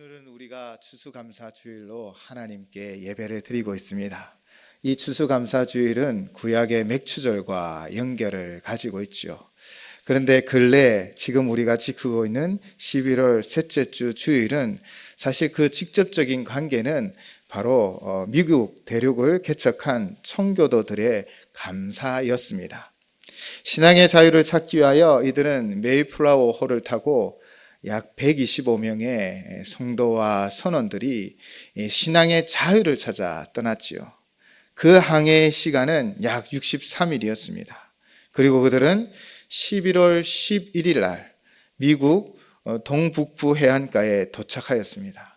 오늘은 우리가 추수감사주일로 하나님께 예배를 드리고 있습니다. 이 추수감사주일은 구약의 맥추절과 연결을 가지고 있죠. 그런데 근래 지금 우리가 지키고 있는 11월 셋째 주 주일은 사실 그 직접적인 관계는 바로 미국 대륙을 개척한 청교도들의 감사였습니다. 신앙의 자유를 찾기 위하여 이들은 메이플라워 호를 타고 약 125명의 성도와 선원들이 신앙의 자유를 찾아 떠났지요. 그 항해의 시간은 약 63일이었습니다. 그리고 그들은 11월 11일 날 미국 동북부 해안가에 도착하였습니다.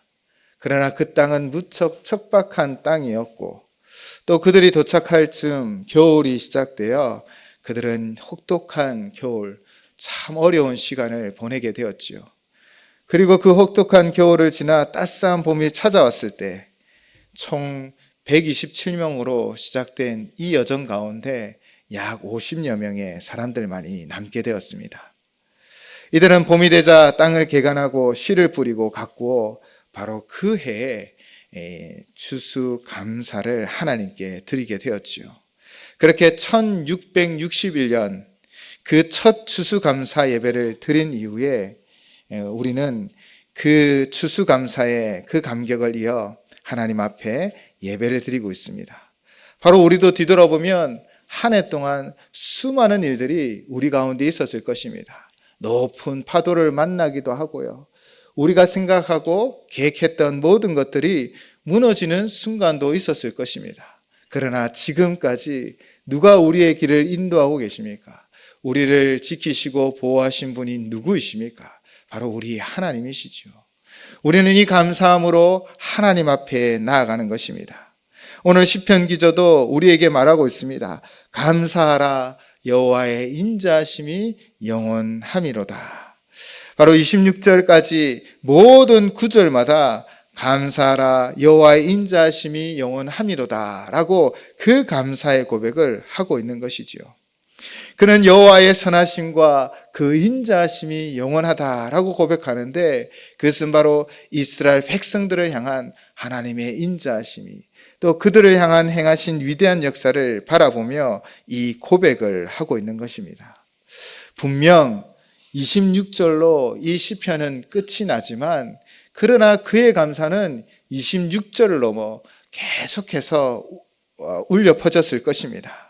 그러나 그 땅은 무척 척박한 땅이었고 또 그들이 도착할 즈음 겨울이 시작되어 그들은 혹독한 겨울, 참 어려운 시간을 보내게 되었지요. 그리고 그 혹독한 겨울을 지나 따스한 봄이 찾아왔을 때 총 127명으로 시작된 이 여정 가운데 약 50여 명의 사람들만이 남게 되었습니다. 이들은 봄이 되자 땅을 개간하고 씨를 뿌리고 가꾸어 바로 그 해에 추수감사를 하나님께 드리게 되었지요. 그렇게 1661년 그 첫 추수감사 예배를 드린 이후에 우리는 그 추수감사의 그 감격을 이어 하나님 앞에 예배를 드리고 있습니다. 바로 우리도 뒤돌아보면 한 해 동안 수많은 일들이 우리 가운데 있었을 것입니다. 높은 파도를 만나기도 하고요. 우리가 생각하고 계획했던 모든 것들이 무너지는 순간도 있었을 것입니다. 그러나 지금까지 누가 우리의 길을 인도하고 계십니까? 우리를 지키시고 보호하신 분이 누구이십니까? 바로 우리 하나님이시죠. 우리는 이 감사함으로 하나님 앞에 나아가는 것입니다. 오늘 시편 기자도 우리에게 말하고 있습니다. 감사하라, 여호와의 인자하심이 영원함이로다. 바로 26절까지 모든 구절마다 감사하라, 여호와의 인자하심이 영원함이로다 라고 그 감사의 고백을 하고 있는 것이지요. 그는 여호와의 선하심과 그 인자하심이 영원하다라고 고백하는데 그것은 바로 이스라엘 백성들을 향한 하나님의 인자하심이 또 그들을 향한 행하신 위대한 역사를 바라보며 이 고백을 하고 있는 것입니다. 분명 26절로 이 시편은 끝이 나지만 그러나 그의 감사는 26절을 넘어 계속해서 울려 퍼졌을 것입니다.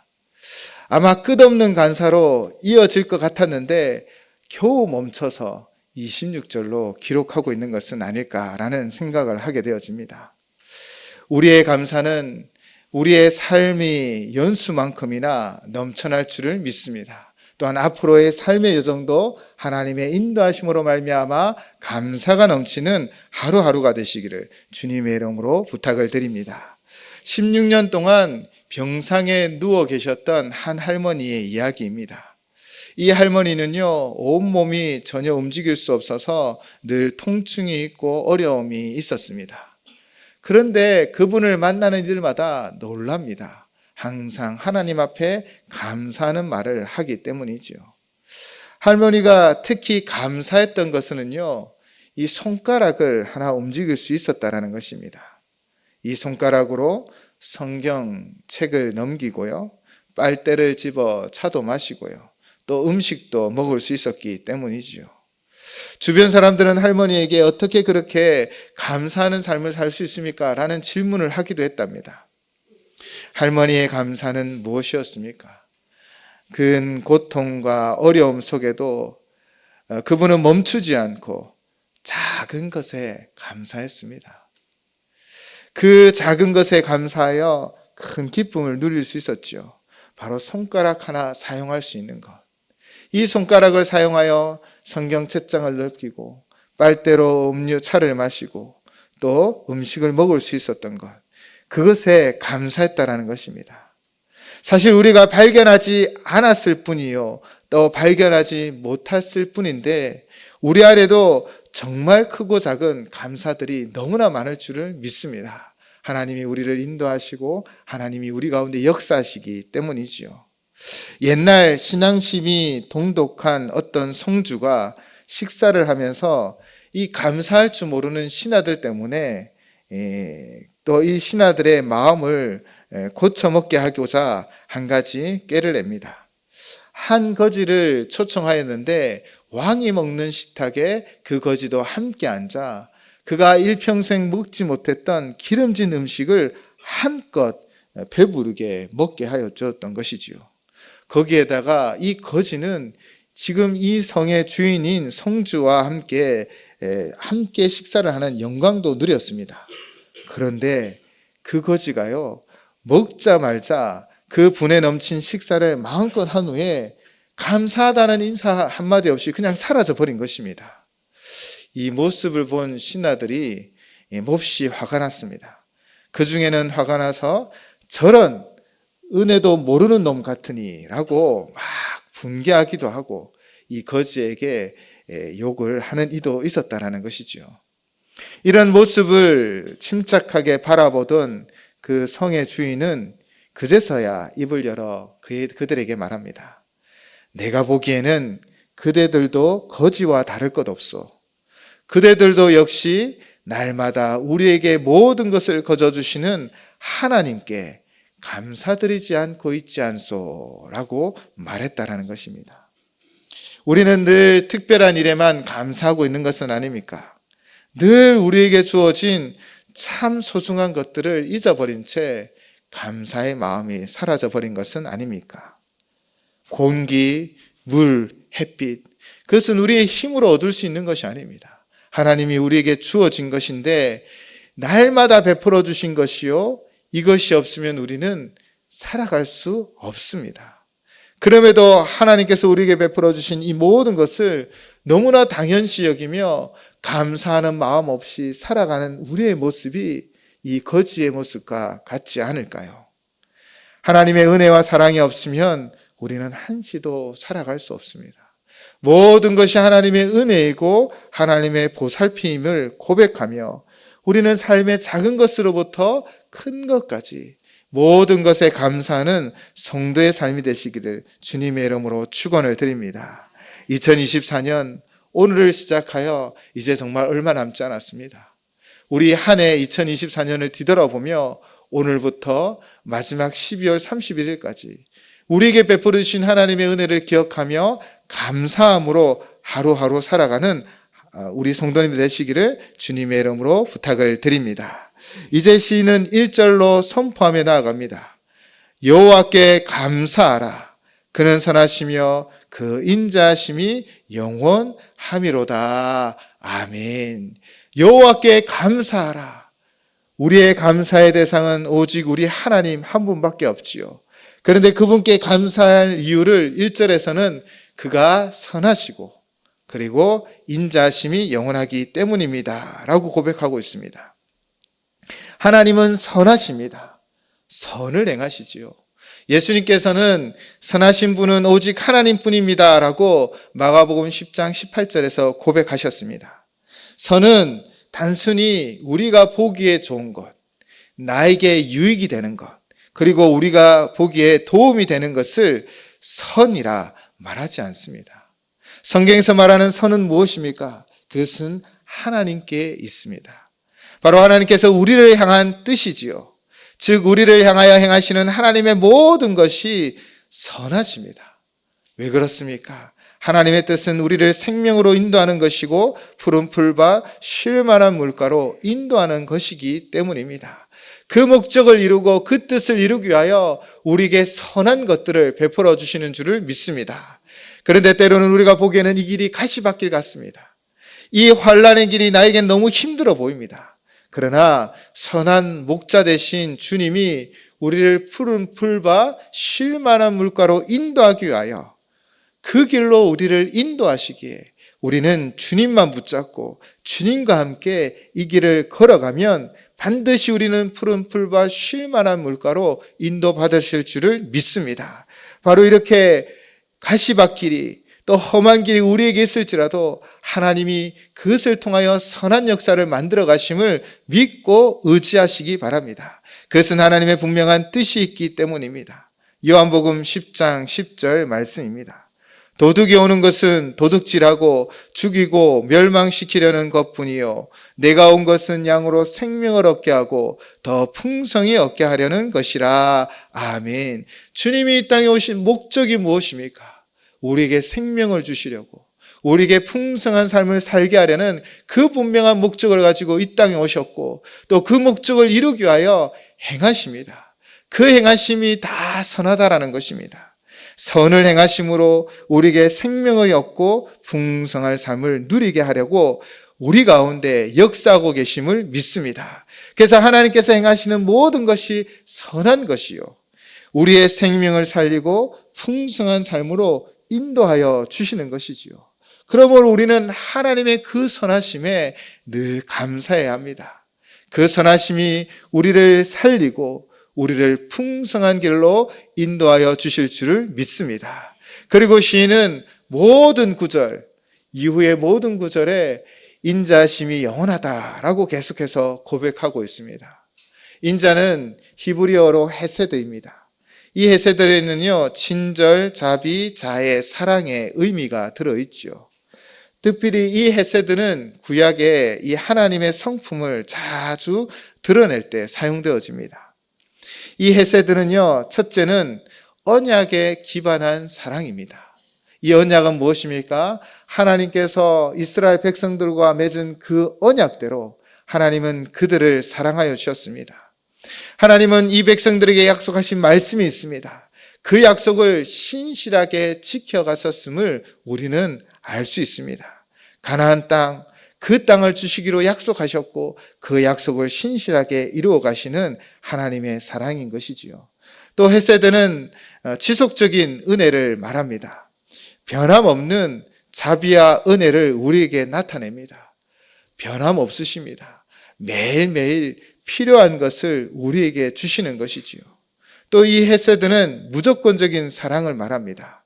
아마 끝없는 감사로 이어질 것 같았는데 겨우 멈춰서 26절로 기록하고 있는 것은 아닐까라는 생각을 하게 되어집니다. 우리의 감사는 우리의 삶이 연수만큼이나 넘쳐날 줄을 믿습니다. 또한 앞으로의 삶의 여정도 하나님의 인도하심으로 말미암아 감사가 넘치는 하루하루가 되시기를 주님의 이름으로 부탁을 드립니다. 16년 동안 병상에 누워 계셨던 한 할머니의 이야기입니다. 이 할머니는요, 온몸이 전혀 움직일 수 없어서 늘 통증이 있고 어려움이 있었습니다. 그런데 그분을 만나는 일마다 놀랍니다. 항상 하나님 앞에 감사하는 말을 하기 때문이죠. 할머니가 특히 감사했던 것은요, 이 손가락을 하나 움직일 수 있었다라는 것입니다. 이 손가락으로 성경책을 넘기고요, 빨대를 집어 차도 마시고요, 또 음식도 먹을 수 있었기 때문이지요. 주변 사람들은 할머니에게 어떻게 그렇게 감사하는 삶을 살 수 있습니까? 라는 질문을 하기도 했답니다. 할머니의 감사는 무엇이었습니까? 큰 고통과 어려움 속에도 그분은 멈추지 않고 작은 것에 감사했습니다. 그 작은 것에 감사하여 큰 기쁨을 누릴 수 있었죠. 바로 손가락 하나 사용할 수 있는 것. 이 손가락을 사용하여 성경 책장을 넓히고 빨대로 차를 마시고 또 음식을 먹을 수 있었던 것. 그것에 감사했다라는 것입니다. 사실 우리가 발견하지 않았을 뿐이요, 또 발견하지 못했을 뿐인데 우리 안에도 정말 크고 작은 감사들이 너무나 많을 줄을 믿습니다. 하나님이 우리를 인도하시고 하나님이 우리 가운데 역사하시기 때문이지요. 옛날 신앙심이 동독한 어떤 성주가 식사를 하면서 이 감사할 줄 모르는 신하들 때문에 또 이 신하들의 마음을 고쳐먹게 하고자 한 가지 꾀를 냅니다. 한 거지를 초청하였는데 왕이 먹는 식탁에 그 거지도 함께 앉아 그가 일평생 먹지 못했던 기름진 음식을 한껏 배부르게 먹게 하여 주었던 것이지요. 거기에다가 이 거지는 지금 이 성의 주인인 성주와 함께 식사를 하는 영광도 누렸습니다. 그런데 그 거지가요, 먹자마자 그 분에 넘친 식사를 마음껏 한 후에 감사하다는 인사 한마디 없이 그냥 사라져 버린 것입니다. 이 모습을 본 신하들이 몹시 화가 났습니다. 그 중에는 화가 나서 저런 은혜도 모르는 놈 같으니 라고 막 분개하기도 하고 이 거지에게 욕을 하는 이도 있었다라는 것이죠. 이런 모습을 침착하게 바라보던 그 성의 주인은 그제서야 입을 열어 그들에게 말합니다. 내가 보기에는 그대들도 거지와 다를 것 없소. 그대들도 역시 날마다 우리에게 모든 것을 거저주시는 하나님께 감사드리지 않고 있지 않소 라고 말했다라는 것입니다. 우리는 늘 특별한 일에만 감사하고 있는 것은 아닙니까? 늘 우리에게 주어진 참 소중한 것들을 잊어버린 채 감사의 마음이 사라져버린 것은 아닙니까? 공기, 물, 햇빛, 그것은 우리의 힘으로 얻을 수 있는 것이 아닙니다. 하나님이 우리에게 주어진 것인데 날마다 베풀어 주신 것이요, 이것이 없으면 우리는 살아갈 수 없습니다. 그럼에도 하나님께서 우리에게 베풀어 주신 이 모든 것을 너무나 당연시 여기며 감사하는 마음 없이 살아가는 우리의 모습이 이 거지의 모습과 같지 않을까요? 하나님의 은혜와 사랑이 없으면 우리는 한시도 살아갈 수 없습니다. 모든 것이 하나님의 은혜이고 하나님의 보살핌을 고백하며 우리는 삶의 작은 것으로부터 큰 것까지 모든 것에 감사하는 성도의 삶이 되시기를 주님의 이름으로 축원을 드립니다. 2024년 오늘을 시작하여 이제 정말 얼마 남지 않았습니다. 우리 한 해 2024년을 뒤돌아보며 오늘부터 마지막 12월 31일까지 우리에게 베풀어 주신 하나님의 은혜를 기억하며 감사함으로 하루하루 살아가는 우리 성도님들 되시기를 주님의 이름으로 부탁을 드립니다. 이제 시인은 1절로 선포하며 나아갑니다. 여호와께 감사하라. 그는 선하시며 그 인자하심이 영원함이로다. 아멘. 여호와께 감사하라. 우리의 감사의 대상은 오직 우리 하나님 한 분밖에 없지요. 그런데 그분께 감사할 이유를 1절에서는 그가 선하시고 그리고 인자하심이 영원하기 때문입니다 라고 고백하고 있습니다. 하나님은 선하십니다. 선을 행하시지요. 예수님께서는 선하신 분은 오직 하나님뿐입니다 라고 마가복음 10장 18절에서 고백하셨습니다. 선은 단순히 우리가 보기에 좋은 것, 나에게 유익이 되는 것, 그리고 우리가 보기에 도움이 되는 것을 선이라 말하지 않습니다. 성경에서 말하는 선은 무엇입니까? 그것은 하나님께 있습니다. 바로 하나님께서 우리를 향한 뜻이지요. 즉 우리를 향하여 행하시는 하나님의 모든 것이 선하십니다. 왜 그렇습니까? 하나님의 뜻은 우리를 생명으로 인도하는 것이고 푸른 풀과 쉴 만한 물가로 인도하는 것이기 때문입니다. 그 목적을 이루고 그 뜻을 이루기 위하여 우리에게 선한 것들을 베풀어 주시는 줄을 믿습니다. 그런데 때로는 우리가 보기에는 이 길이 가시밭길 같습니다. 이 환난의 길이 나에겐 너무 힘들어 보입니다. 그러나 선한 목자 되신 주님이 우리를 푸른 풀과 쉴 만한 물가로 인도하기 위하여 그 길로 우리를 인도하시기에 우리는 주님만 붙잡고 주님과 함께 이 길을 걸어가면 반드시 우리는 푸른 풀과 쉴 만한 물가로 인도받으실 줄을 믿습니다. 바로 이렇게 가시밭길이 또 험한 길이 우리에게 있을지라도 하나님이 그것을 통하여 선한 역사를 만들어 가심을 믿고 의지하시기 바랍니다. 그것은 하나님의 분명한 뜻이 있기 때문입니다. 요한복음 10장 10절 말씀입니다. 도둑이 오는 것은 도둑질하고 죽이고 멸망시키려는 것뿐이요 내가 온 것은 양으로 생명을 얻게 하고 더 풍성히 얻게 하려는 것이라. 아멘. 주님이 이 땅에 오신 목적이 무엇입니까? 우리에게 생명을 주시려고, 우리에게 풍성한 삶을 살게 하려는 그 분명한 목적을 가지고 이 땅에 오셨고, 또 그 목적을 이루기 위하여 행하십니다. 그 행하심이 다 선하다라는 것입니다. 선을 행하심으로 우리에게 생명을 얻고 풍성할 삶을 누리게 하려고 우리 가운데 역사하고 계심을 믿습니다. 그래서 하나님께서 행하시는 모든 것이 선한 것이요 우리의 생명을 살리고 풍성한 삶으로 인도하여 주시는 것이지요. 그러므로 우리는 하나님의 그 선하심에 늘 감사해야 합니다. 그 선하심이 우리를 살리고 우리를 풍성한 길로 인도하여 주실 줄을 믿습니다. 그리고 시인은 모든 구절, 이후의 모든 구절에 인자심이 영원하다라고 계속해서 고백하고 있습니다. 인자는 히브리어로 헤세드입니다. 이 헤세드에는요, 친절, 자비, 자애, 사랑의 의미가 들어있죠. 특별히 이 헤세드는 구약에 이 하나님의 성품을 자주 드러낼 때 사용되어집니다. 이 헤세드는요, 첫째는 언약에 기반한 사랑입니다. 이 언약은 무엇입니까? 하나님께서 이스라엘 백성들과 맺은 그 언약대로 하나님은 그들을 사랑하여 주셨습니다. 하나님은 이 백성들에게 약속하신 말씀이 있습니다. 그 약속을 신실하게 지켜갔었음을 우리는 알 수 있습니다. 가나안 땅, 그 땅을 주시기로 약속하셨고 그 약속을 신실하게 이루어 가시는 하나님의 사랑인 것이지요. 또 헤세드는 지속적인 은혜를 말합니다. 변함없는 자비와 은혜를 우리에게 나타냅니다. 변함없으십니다. 매일매일 필요한 것을 우리에게 주시는 것이지요. 또 이 헤세드는 무조건적인 사랑을 말합니다.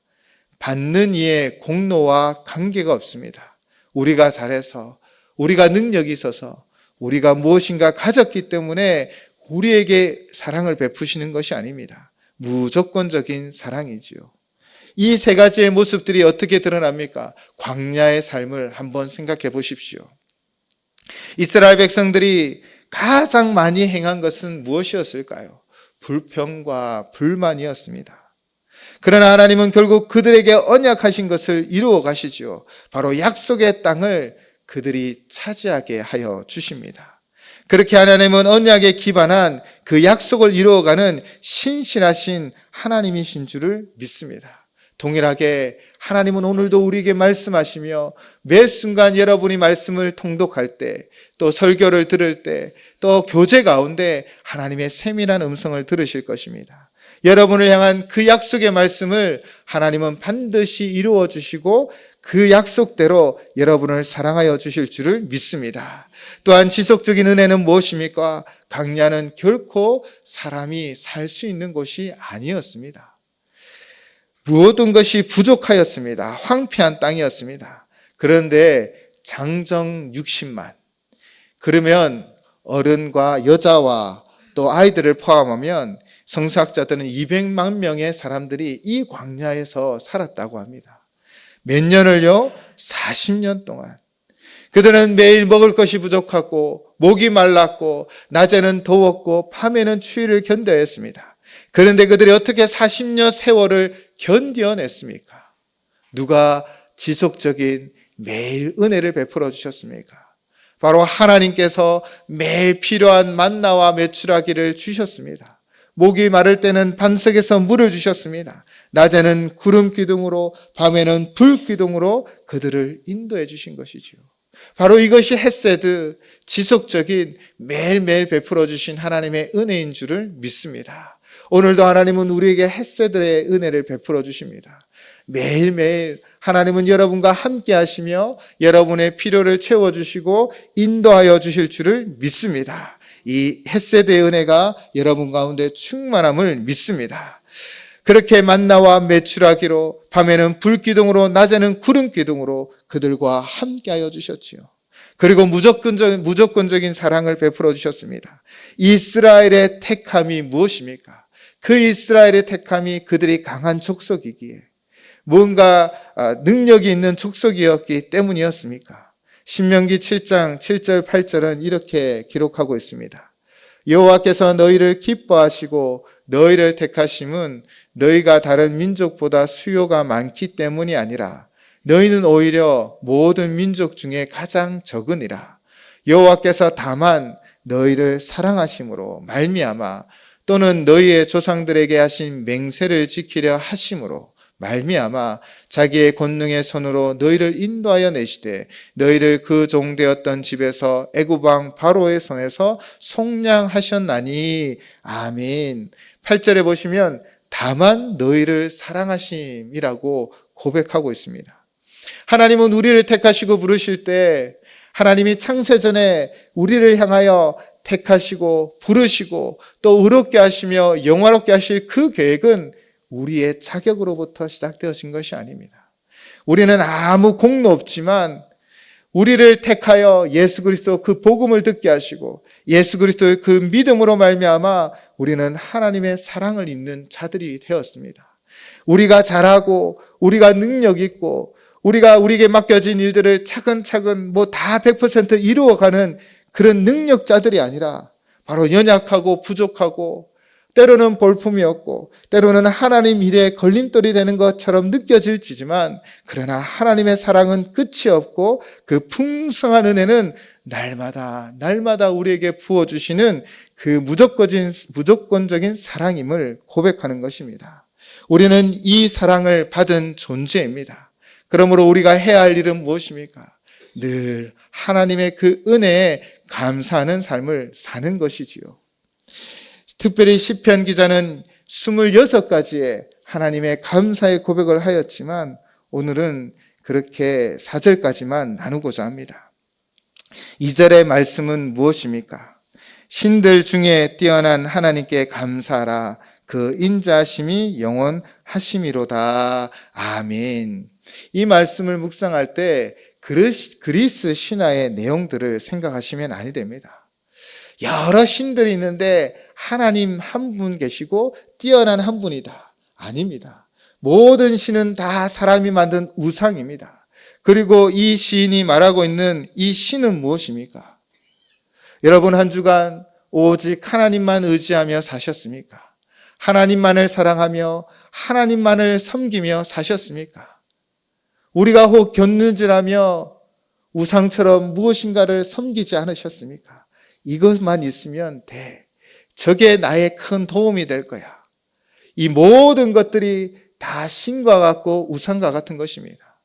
받는 이의 공로와 관계가 없습니다. 우리가 잘해서, 우리가 능력이 있어서, 우리가 무엇인가 가졌기 때문에 우리에게 사랑을 베푸시는 것이 아닙니다. 무조건적인 사랑이지요. 이 세 가지의 모습들이 어떻게 드러납니까? 광야의 삶을 한번 생각해 보십시오. 이스라엘 백성들이 가장 많이 행한 것은 무엇이었을까요? 불평과 불만이었습니다. 그러나 하나님은 결국 그들에게 언약하신 것을 이루어 가시지요. 바로 약속의 땅을 그들이 차지하게 하여 주십니다. 그렇게 하나님은 언약에 기반한 그 약속을 이루어가는 신실하신 하나님이신 줄을 믿습니다. 동일하게 하나님은 오늘도 우리에게 말씀하시며 매 순간 여러분이 말씀을 통독할 때, 또 설교를 들을 때, 또 교제 가운데 하나님의 세밀한 음성을 들으실 것입니다. 여러분을 향한 그 약속의 말씀을 하나님은 반드시 이루어 주시고 그 약속대로 여러분을 사랑하여 주실 줄을 믿습니다. 또한 지속적인 은혜는 무엇입니까? 광야는 결코 사람이 살 수 있는 곳이 아니었습니다. 모든 것이 부족하였습니다. 황폐한 땅이었습니다. 그런데 장정 60만, 그러면 어른과 여자와 또 아이들을 포함하면 성서학자들은 200만 명의 사람들이 이 광야에서 살았다고 합니다. 몇 년을요? 40년 동안. 그들은 매일 먹을 것이 부족하고 목이 말랐고 낮에는 더웠고 밤에는 추위를 견뎌야 했습니다. 그런데 그들이 어떻게 40년 세월을 견뎌냈습니까? 누가 지속적인 매일 은혜를 베풀어 주셨습니까? 바로 하나님께서 매일 필요한 만나와 메추라기를 주셨습니다. 목이 마를 때는 반석에서 물을 주셨습니다. 낮에는 구름 기둥으로, 밤에는 불 기둥으로 그들을 인도해 주신 것이지요. 바로 이것이 헤세드, 지속적인 매일매일 베풀어 주신 하나님의 은혜인 줄을 믿습니다. 오늘도 하나님은 우리에게 헤세드의 은혜를 베풀어 주십니다. 매일매일 하나님은 여러분과 함께 하시며 여러분의 필요를 채워주시고 인도하여 주실 줄을 믿습니다. 이 헤세드의 은혜가 여러분 가운데 충만함을 믿습니다. 그렇게 만나와 메추라기로, 밤에는 불기둥으로, 낮에는 구름기둥으로 그들과 함께하여 주셨지요. 그리고 무조건적인 사랑을 베풀어 주셨습니다. 이스라엘의 택함이 무엇입니까? 그 이스라엘의 택함이 그들이 강한 족속이기에, 뭔가 능력이 있는 족속이었기 때문이었습니까? 신명기 7장 7절 8절은 이렇게 기록하고 있습니다. 여호와께서 너희를 기뻐하시고 너희를 택하심은 너희가 다른 민족보다 수요가 많기 때문이 아니라 너희는 오히려 모든 민족 중에 가장 적으니라. 여호와께서 다만 너희를 사랑하심으로 말미암아 또는 너희의 조상들에게 하신 맹세를 지키려 하심으로 말미암아 자기의 권능의 손으로 너희를 인도하여 내시되 너희를 그 종되었던 집에서 애굽 왕 바로의 손에서 속량하셨나니. 아멘. 8절에 보시면 다만 너희를 사랑하심이라고 고백하고 있습니다. 하나님은 우리를 택하시고 부르실 때 하나님이 창세전에 우리를 향하여 택하시고 부르시고 또 의롭게 하시며 영화롭게 하실 그 계획은 우리의 자격으로부터 시작되어진 것이 아닙니다. 우리는 아무 공로 없지만 우리를 택하여 예수 그리스도 그 복음을 듣게 하시고 예수 그리스도의 그 믿음으로 말미암아 우리는 하나님의 사랑을 입는 자들이 되었습니다. 우리가 잘하고 우리가 능력 있고 우리에게 맡겨진 일들을 차근차근 다 100% 이루어가는 그런 능력자들이 아니라 바로 연약하고 부족하고 때로는 볼품이 없고 때로는 하나님 일에 걸림돌이 되는 것처럼 느껴질지만 그러나 하나님의 사랑은 끝이 없고 그 풍성한 은혜는 날마다 우리에게 부어주시는 그 무조건적인 사랑임을 고백하는 것입니다. 우리는 이 사랑을 받은 존재입니다. 그러므로 우리가 해야 할 일은 무엇입니까? 늘 하나님의 그 은혜에 감사하는 삶을 사는 것이지요. 특별히 시편 기자는 26가지의 하나님의 감사의 고백을 하였지만 오늘은 그렇게 4절까지만 나누고자 합니다. 2절의 말씀은 무엇입니까? 신들 중에 뛰어난 하나님께 감사하라. 그 인자하심이 영원하심이로다. 아멘. 이 말씀을 묵상할 때 그리스 신화의 내용들을 생각하시면 아니 됩니다. 여러 신들이 있는데 하나님 한 분 계시고 뛰어난 한 분이다. 아닙니다. 모든 신은 다 사람이 만든 우상입니다. 그리고 이 시인이 말하고 있는 이 신은 무엇입니까? 여러분 한 주간 오직 하나님만 의지하며 사셨습니까? 하나님만을 사랑하며 하나님만을 섬기며 사셨습니까? 우리가 혹 곁눈질하며 우상처럼 무엇인가를 섬기지 않으셨습니까? 이것만 있으면 돼. 저게 나의 큰 도움이 될 거야. 이 모든 것들이 다 신과 같고 우상과 같은 것입니다.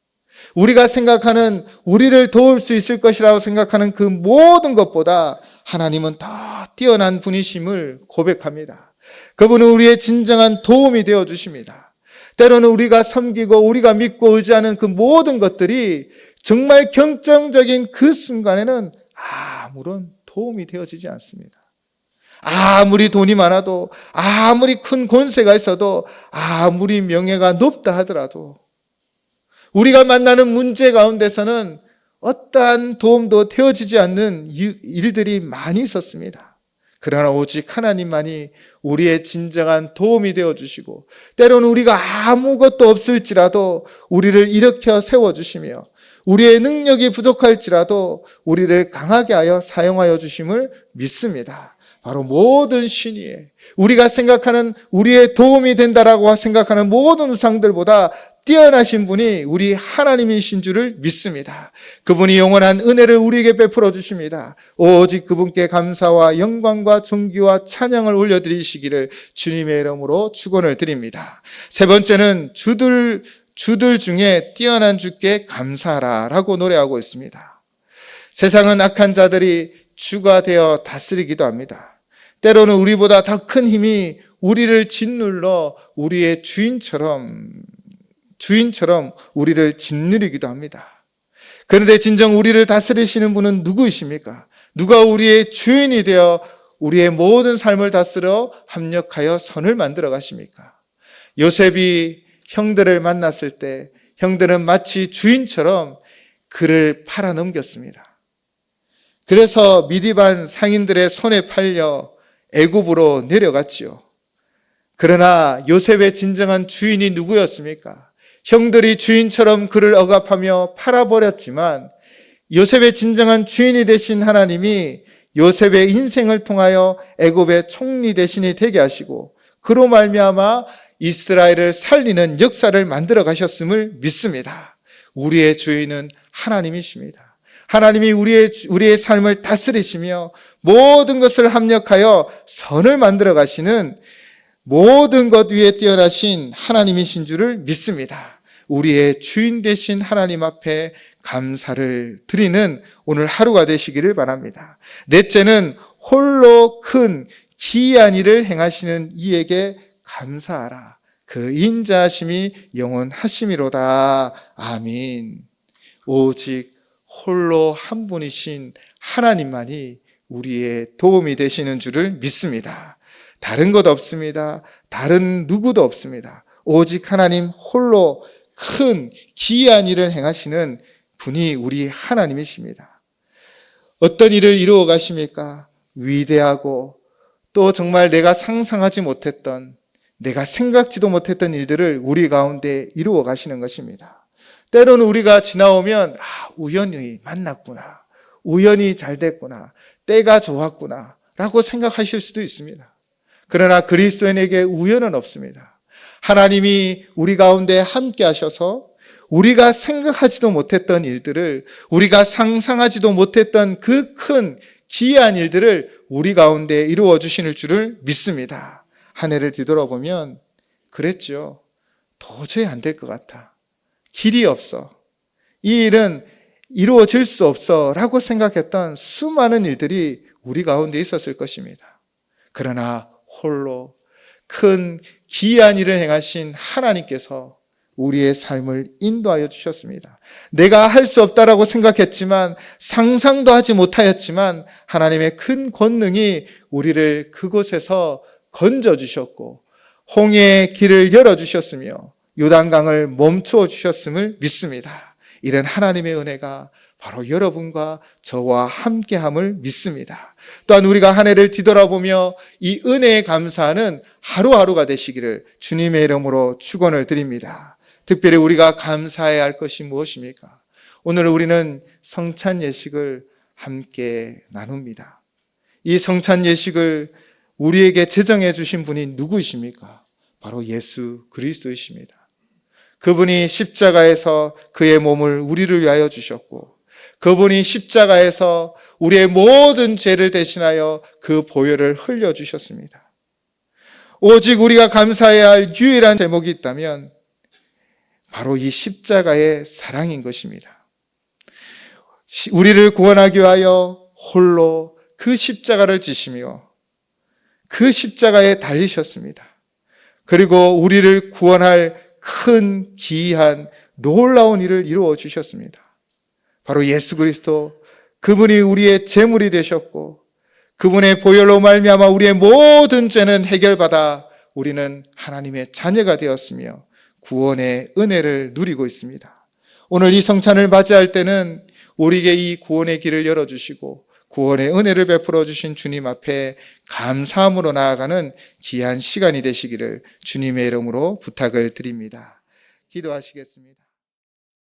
우리가 생각하는 우리를 도울 수 있을 것이라고 생각하는 그 모든 것보다 하나님은 더 뛰어난 분이심을 고백합니다. 그분은 우리의 진정한 도움이 되어 주십니다. 때로는 우리가 섬기고 우리가 믿고 의지하는 그 모든 것들이 정말 결정적인 그 순간에는 아무런 도움이 되어지지 않습니다. 아무리 돈이 많아도 아무리 큰 권세가 있어도 아무리 명예가 높다 하더라도 우리가 만나는 문제 가운데서는 어떠한 도움도 되어지지 않는 일들이 많이 있었습니다. 그러나 오직 하나님만이 우리의 진정한 도움이 되어주시고 때로는 우리가 아무것도 없을지라도 우리를 일으켜 세워주시며 우리의 능력이 부족할지라도 우리를 강하게 하여 사용하여 주심을 믿습니다. 바로 모든 신위에 우리가 생각하는 우리의 도움이 된다라고 생각하는 모든 우상들보다 뛰어나신 분이 우리 하나님이신 줄을 믿습니다. 그분이 영원한 은혜를 우리에게 베풀어 주십니다. 오직 그분께 감사와 영광과 존귀와 찬양을 올려드리시기를 주님의 이름으로 축원을 드립니다. 세 번째는 주들 중에 뛰어난 주께 감사하라 라고 노래하고 있습니다. 세상은 악한 자들이 주가 되어 다스리기도 합니다. 때로는 우리보다 더 큰 힘이 우리를 짓눌러 우리의 주인처럼 우리를 짓누르기도 합니다. 그런데 진정 우리를 다스리시는 분은 누구이십니까? 누가 우리의 주인이 되어 우리의 모든 삶을 다스려 합력하여 선을 만들어 가십니까? 요셉이 형들을 만났을 때 형들은 마치 주인처럼 그를 팔아넘겼습니다. 그래서 미디반 상인들의 손에 팔려 애굽으로 내려갔지요. 그러나 요셉의 진정한 주인이 누구였습니까? 형들이 주인처럼 그를 억압하며 팔아버렸지만 요셉의 진정한 주인이 되신 하나님이 요셉의 인생을 통하여 애굽의 총리 대신이 되게 하시고 그로 말미암아 이스라엘을 살리는 역사를 만들어 가셨음을 믿습니다. 우리의 주인은 하나님이십니다. 하나님이 우리의 삶을 다스리시며 모든 것을 합력하여 선을 만들어 가시는 모든 것 위에 뛰어나신 하나님이신 줄을 믿습니다. 우리의 주인 되신 하나님 앞에 감사를 드리는 오늘 하루가 되시기를 바랍니다. 넷째는 홀로 큰 기이한 일을 행하시는 이에게 감사하라. 그 인자하심이 영원하심이로다. 아멘. 오직 홀로 한 분이신 하나님만이 우리의 도움이 되시는 줄을 믿습니다. 다른 것 없습니다. 다른 누구도 없습니다. 오직 하나님 홀로 큰 기이한 일을 행하시는 분이 우리 하나님이십니다. 어떤 일을 이루어 가십니까? 위대하고 또 정말 내가 상상하지 못했던, 내가 생각지도 못했던 일들을 우리 가운데 이루어 가시는 것입니다. 때로는 우리가 지나오면 우연히 만났구나, 우연히 잘 됐구나, 때가 좋았구나 라고 생각하실 수도 있습니다. 그러나 그리스도인에게 우연은 없습니다. 하나님이 우리 가운데 함께 하셔서 우리가 생각하지도 못했던 일들을, 우리가 상상하지도 못했던 그 큰 기이한 일들을 우리 가운데 이루어 주시는 줄을 믿습니다. 한 해를 뒤돌아보면 그랬죠. 도저히 안 될 것 같아. 길이 없어. 이 일은 이루어질 수 없어 라고 생각했던 수많은 일들이 우리 가운데 있었을 것입니다. 그러나 홀로 큰 기이한 일을 행하신 하나님께서 우리의 삶을 인도하여 주셨습니다. 내가 할 수 없다라고 생각했지만, 상상도 하지 못하였지만 하나님의 큰 권능이 우리를 그곳에서 건져주셨고 홍해의 길을 열어주셨으며 요단강을 멈추어 주셨음을 믿습니다. 이런 하나님의 은혜가 바로 여러분과 저와 함께함을 믿습니다. 또한 우리가 한 해를 뒤돌아보며 이 은혜에 감사하는 하루하루가 되시기를 주님의 이름으로 축원을 드립니다. 특별히 우리가 감사해야 할 것이 무엇입니까? 오늘 우리는 성찬 예식을 함께 나눕니다. 이 성찬 예식을 우리에게 제정해 주신 분이 누구이십니까? 바로 예수 그리스도이십니다. 그분이 십자가에서 그의 몸을 우리를 위하여 주셨고, 그분이 십자가에서 우리의 모든 죄를 대신하여 그 보혈을 흘려주셨습니다. 오직 우리가 감사해야 할 유일한 제목이 있다면 바로 이 십자가의 사랑인 것입니다. 우리를 구원하기 위하여 홀로 그 십자가를 지시며 그 십자가에 달리셨습니다. 그리고 우리를 구원할 큰 기이한 놀라운 일을 이루어 주셨습니다. 바로 예수 그리스도, 그분이 우리의 제물이 되셨고 그분의 보혈로 말미암아 우리의 모든 죄는 해결받아 우리는 하나님의 자녀가 되었으며 구원의 은혜를 누리고 있습니다. 오늘 이 성찬을 맞이할 때는 우리에게 이 구원의 길을 열어주시고 구원의 은혜를 베풀어 주신 주님 앞에 감사함으로 나아가는 귀한 시간이 되시기를 주님의 이름으로 부탁을 드립니다. 기도하시겠습니다.